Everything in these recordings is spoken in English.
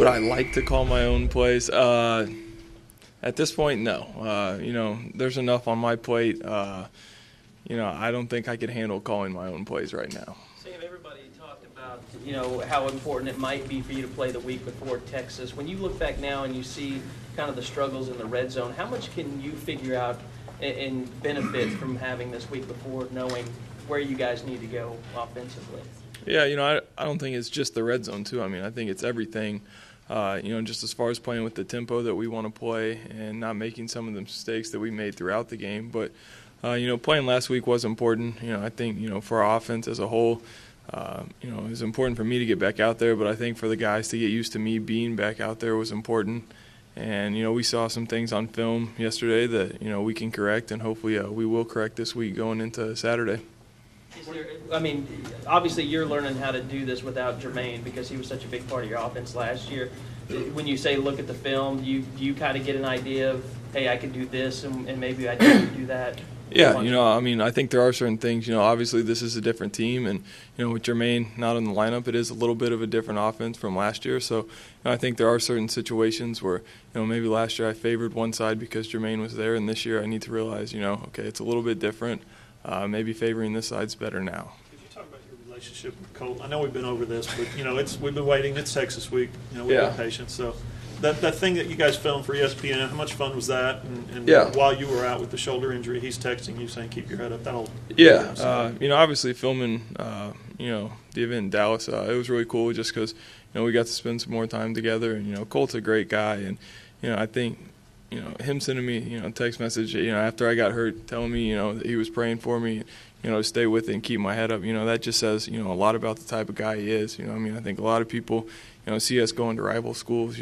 Would I like to call my own plays? At this point, no. There's enough on my plate. I don't think I could handle calling my own plays right now. Sam, everybody talked about, how important it might be for you to play the week before Texas. When you look back now and you see kind of the struggles in the red zone, how much can you figure out and benefit from having this week before, knowing where you guys need to go offensively? Yeah, I don't think it's just the red zone, too. I mean, I think it's everything. Just as far as playing with the tempo that we want to play and not making some of the mistakes that we made throughout the game. But, playing last week was important. I think, for our offense as a whole, it was important for me to get back out there. But I think for the guys to get used to me being back out there was important. And, we saw some things on film yesterday that, we can correct. And hopefully we will correct this week going into Saturday. Obviously you're learning how to do this without Jermaine because he was such a big part of your offense last year. When you say look at the film, do you kind of get an idea of, hey, I can do this and maybe I didn't do that? Yeah, I think there are certain things. Obviously this is a different team, and with Jermaine not in the lineup, it is a little bit of a different offense from last year. So I think there are certain situations where maybe last year I favored one side because Jermaine was there, and this year I need to realize okay, it's a little bit different. Maybe favoring this side's better now. Could you talk about your relationship with Colt? I know we've been over this, but we've been waiting. It's Texas week. We've been patient. So that thing that you guys filmed for ESPN, how much fun was that? And while you were out with the shoulder injury, he's texting you saying keep your head up. Obviously filming the event in Dallas, it was really cool just because we got to spend some more time together, and Colt's a great guy, and I think. Him sending me, a text message, after I got hurt, telling me, that he was praying for me, to stay with it and keep my head up, that just says, a lot about the type of guy he is. I think a lot of people, see us going to rival schools,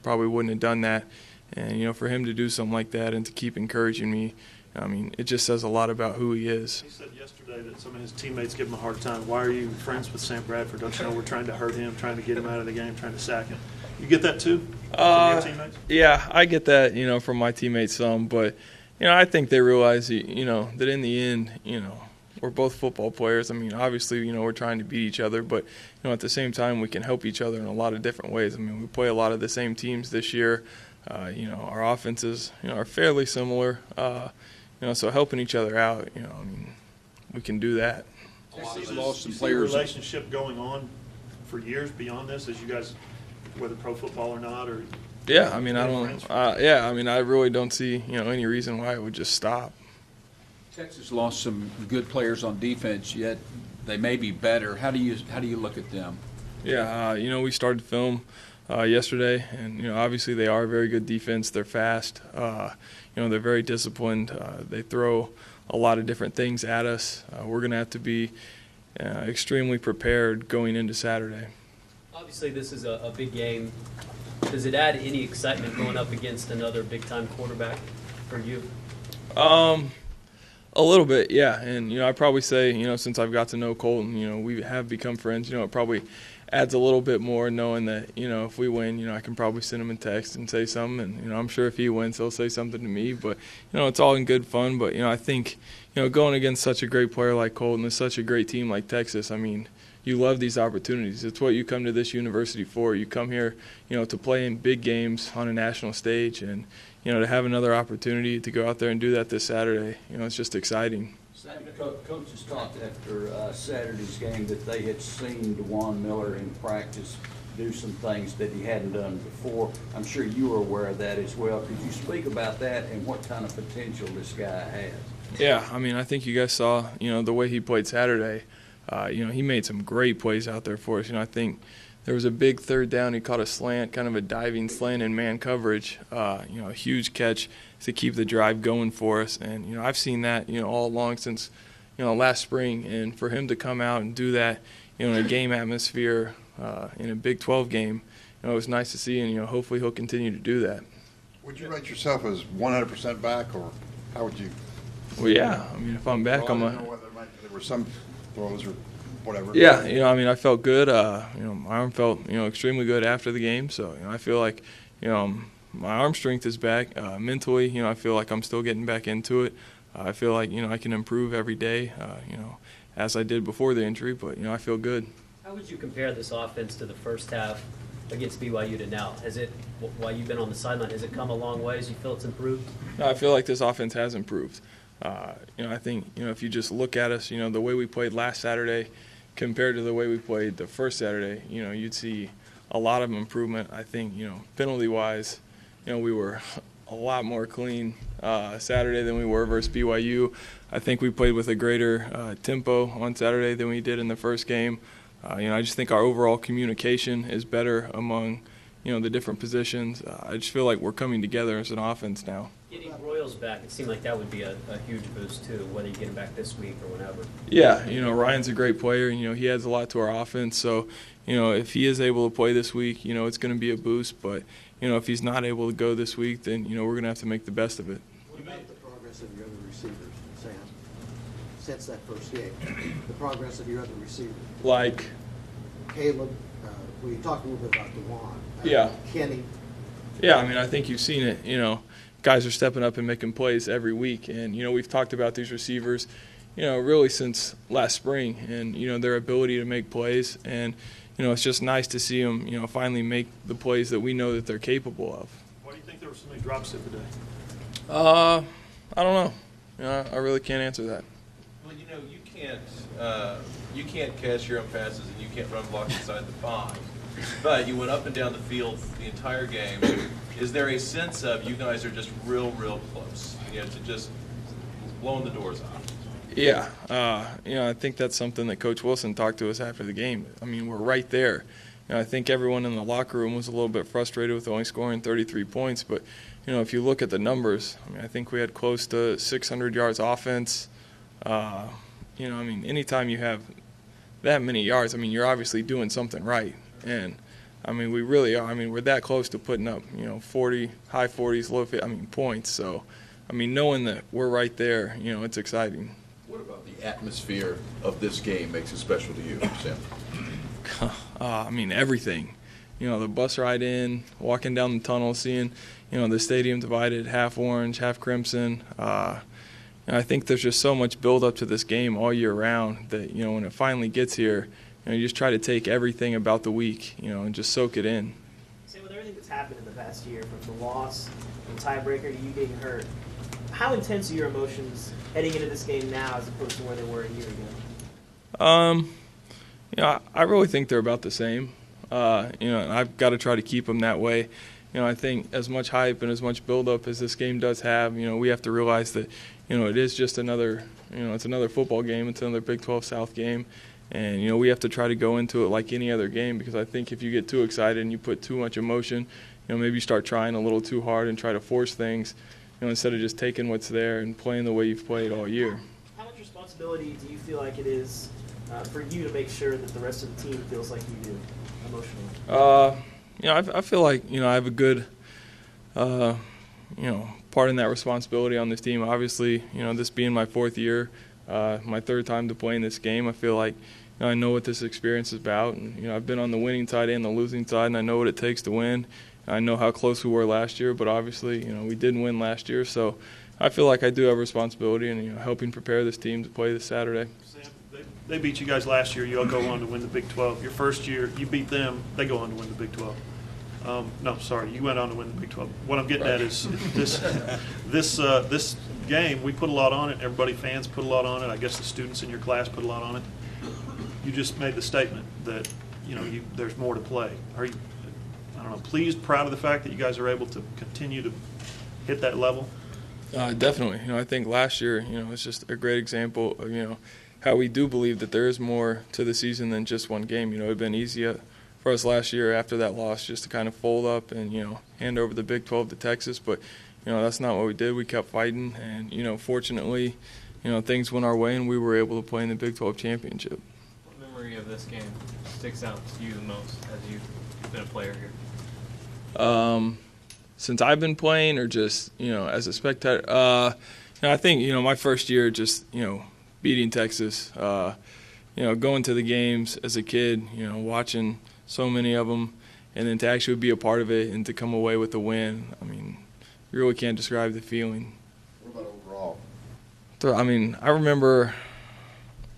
probably wouldn't have done that. And, for him to do something like that and to keep encouraging me, it just says a lot about who he is. He said yesterday that some of his teammates give him a hard time. Why are you friends with Sam Bradford? Don't you know we're trying to hurt him, trying to get him out of the game, trying to sack him? You get that too from your teammates? Yeah, I get that, from my teammates some. But, I think they realize, that in the end, we're both football players. Obviously, we're trying to beat each other. But, at the same time, we can help each other in a lot of different ways. We play a lot of the same teams this year. Our offenses, are fairly similar. So helping each other out, we can do that. Texas lost some players. Relationship going on for years beyond this, as you guys, whether pro football or not, or I really don't see any reason why it would just stop. Texas lost some good players on defense, yet they may be better. How do you look at them? Yeah, we started film yesterday, and obviously they are a very good defense. They're fast. They're very disciplined. They throw a lot of different things at us. We're going to have to be extremely prepared going into Saturday. Obviously, this is a big game. Does it add any excitement going up against another big-time quarterback for you? A little bit, yeah. And, I'd probably say, since I've got to know Colton, we have become friends. It probably adds a little bit more knowing that, if we win, I can probably send him a text and say something. And, I'm sure if he wins, he'll say something to me. But, it's all in good fun. But, I think, going against such a great player like Colton and such a great team like Texas, you love these opportunities. It's what you come to this university for. You come here, to play in big games on a national stage, and to have another opportunity to go out there and do that this Saturday, it's just exciting. Coaches talked after Saturday's game that they had seen DeJuan Miller in practice do some things that he hadn't done before. I'm sure you were aware of that as well. Could you speak about that and what kind of potential this guy has? Yeah, I think you guys saw, the way he played Saturday. He made some great plays out there for us. I think there was a big third down. He caught a slant, kind of a diving slant in man coverage. A huge catch to keep the drive going for us. And, I've seen that, all along since, last spring. And for him to come out and do that, in a game atmosphere, in a Big 12 game, it was nice to see. And, hopefully he'll continue to do that. Would you rate yourself as 100% back, or how would you? Well, yeah. If I'm back, I don't know whether there were some throws or whatever. Yeah, I felt good. My arm felt, extremely good after the game. So, I feel like, my arm strength is back. Mentally, I feel like I'm still getting back into it. I feel like, I can improve every day, as I did before the injury. But, I feel good. How would you compare this offense to the first half against BYU to now? While you've been on the sideline, has it come a long way? Do you feel it's improved? No, I feel like this offense has improved. I think, if you just look at us, the way we played last Saturday compared to the way we played the first Saturday, you'd see a lot of improvement. I think, penalty-wise, we were a lot more clean Saturday than we were versus BYU. I think we played with a greater tempo on Saturday than we did in the first game. I just think our overall communication is better among, the different positions. I just feel like we're coming together as an offense now. Getting Royals back, it seemed like that would be a huge boost too, whether you get him back this week or whenever. Yeah, Ryan's a great player. He adds a lot to our offense. So, if he is able to play this week, it's going to be a boost. But, if he's not able to go this week, then, we're going to have to make the best of it. What about the progress of your other receivers, Sam, since that first game? The progress of your other receivers? Like? Caleb, you talked a little bit about DeJuan. Yeah. Kenny. Yeah, I think you've seen it. Guys are stepping up and making plays every week. And, we've talked about these receivers, really since last spring and, their ability to make plays. And, it's just nice to see them, finally make the plays that we know that they're capable of. Why do you think there were so many drops the other day? I don't know. I really can't answer that. Well, you can't catch your own passes and you can't run blocks inside the 5. But you went up and down the field the entire game. Is there a sense of you guys are just real close, to just blowing the doors off? Yeah. I think that's something that Coach Wilson talked to us after the game. We're right there. I think everyone in the locker room was a little bit frustrated with only scoring 33 points. But, if you look at the numbers, I think we had close to 600 yards offense. Anytime you have that many yards, you're obviously doing something right. And, we really are. We're that close to putting up, 40, high 40s, low 50, points. So, knowing that we're right there, it's exciting. What about the atmosphere of this game makes it special to you, Sam? Everything. The bus ride in, walking down the tunnel, seeing, the stadium divided, half orange, half crimson. I think there's just so much build up to this game all year round that, when it finally gets here, you just try to take everything about the week, and just soak it in. So with everything that's happened in the past year, from the loss, the tiebreaker, to you getting hurt, how intense are your emotions heading into this game now as opposed to where they were a year ago? I really think they're about the same. And I've got to try to keep them that way. I think as much hype and as much buildup as this game does have, we have to realize that, it is just another, it's another football game. It's another Big 12 South game. And, we have to try to go into it like any other game because I think if you get too excited and you put too much emotion, maybe you start trying a little too hard and try to force things, instead of just taking what's there and playing the way you've played all year. How much responsibility do you feel like it is for you to make sure that the rest of the team feels like you do emotionally? I feel like, I have a good, part in that responsibility on this team. Obviously, this being my 4th year, my 3rd time to play in this game, I feel like I know what this experience is about. And, I've been on the winning side and the losing side, and I know what it takes to win. I know how close we were last year, but obviously, we didn't win last year. So I feel like I do have responsibility in, helping prepare this team to play this Saturday. Sam, they beat you guys last year. You all go on to win the Big 12. Your first year, you beat them. They go on to win the Big 12. No, sorry, you went on to win the Big 12. What I'm getting at is this game, we put a lot on it. Everybody, fans put a lot on it. I guess the students in your class put a lot on it. You just made the statement that, there's more to play. Are you, pleased, proud of the fact that you guys are able to continue to hit that level? Definitely. I think last year, it's just a great example of, how we do believe that there is more to the season than just one game. It would have been easy for us last year after that loss just to kind of fold up and, hand over the Big 12 to Texas. But, that's not what we did. We kept fighting. And, fortunately, things went our way and we were able to play in the Big 12 championship. What memory of this game sticks out to you the most as you've been a player here? Since I've been playing or just, as a spectator, I think, my first year just, beating Texas, going to the games as a kid, watching so many of them, and then to actually be a part of it and to come away with a win, you really can't describe the feeling. What about overall? I remember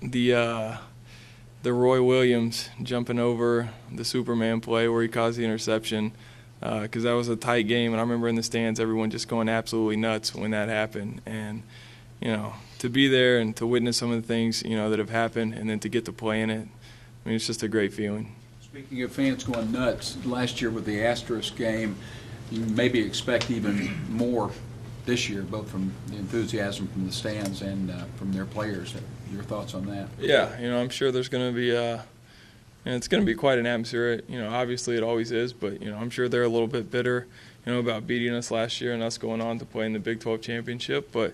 the Roy Williams jumping over the Superman play where he caused the interception, because that was a tight game, and I remember in the stands everyone just going absolutely nuts when that happened. And to be there and to witness some of the things that have happened, and then to get to play in it, I mean, it's just a great feeling. Speaking of fans going nuts, last year with the Astros game, you maybe expect even more this year, both from the enthusiasm from the stands and from their players. Your thoughts on that? Yeah, I'm sure there's going to be it's going to be quite an atmosphere. Obviously it always is, but I'm sure they're a little bit bitter, about beating us last year and us going on to play in the Big 12 championship. But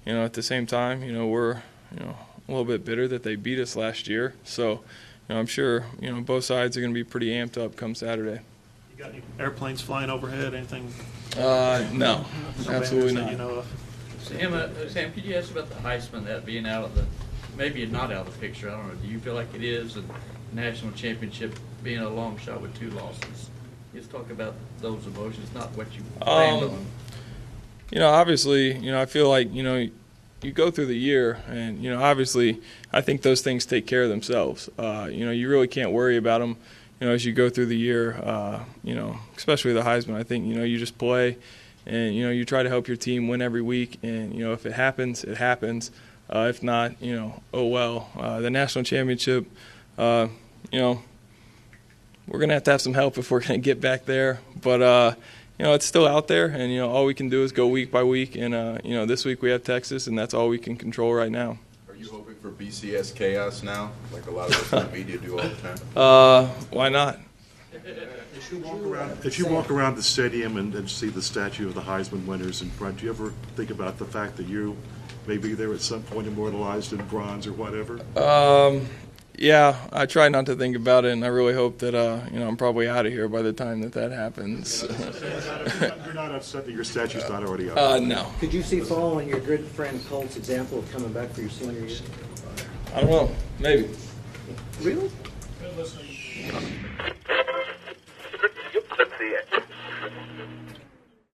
at the same time, we're a little bit bitter that they beat us last year. So I'm sure both sides are going to be pretty amped up come Saturday. You got any airplanes flying overhead? Anything? No, absolutely not. Sam, could you ask about the Heisman, that being out of the, maybe not out of the picture, I don't know, do you feel like it is, and national championship being a long shot with 2 losses? Just talk about those emotions, not what you planned on. Obviously, I feel like, you go through the year and, obviously I think those things take care of themselves. You really can't worry about them, as you go through the year, especially the Heisman. I think, you just play and, you try to help your team win every week. And, if it happens, it happens. If not, oh well. The national championship, we're going to have some help if we're going to get back there. But, it's still out there, and, all we can do is go week by week. And, this week we have Texas, and that's all we can control right now. Are you hoping for BCS chaos now, like a lot of us in the media do all the time? Why not? As you walk around the stadium and see the statue of the Heisman winners in front, do you ever think about the fact that you may be there at some point immortalized in bronze or whatever? Yeah, I try not to think about it, and I really hope that I'm probably out of here by the time that happens. You're not upset that your statue's not already up? No. Could you see following your good friend Colt's example of coming back for your senior year? I don't know. Maybe. Really?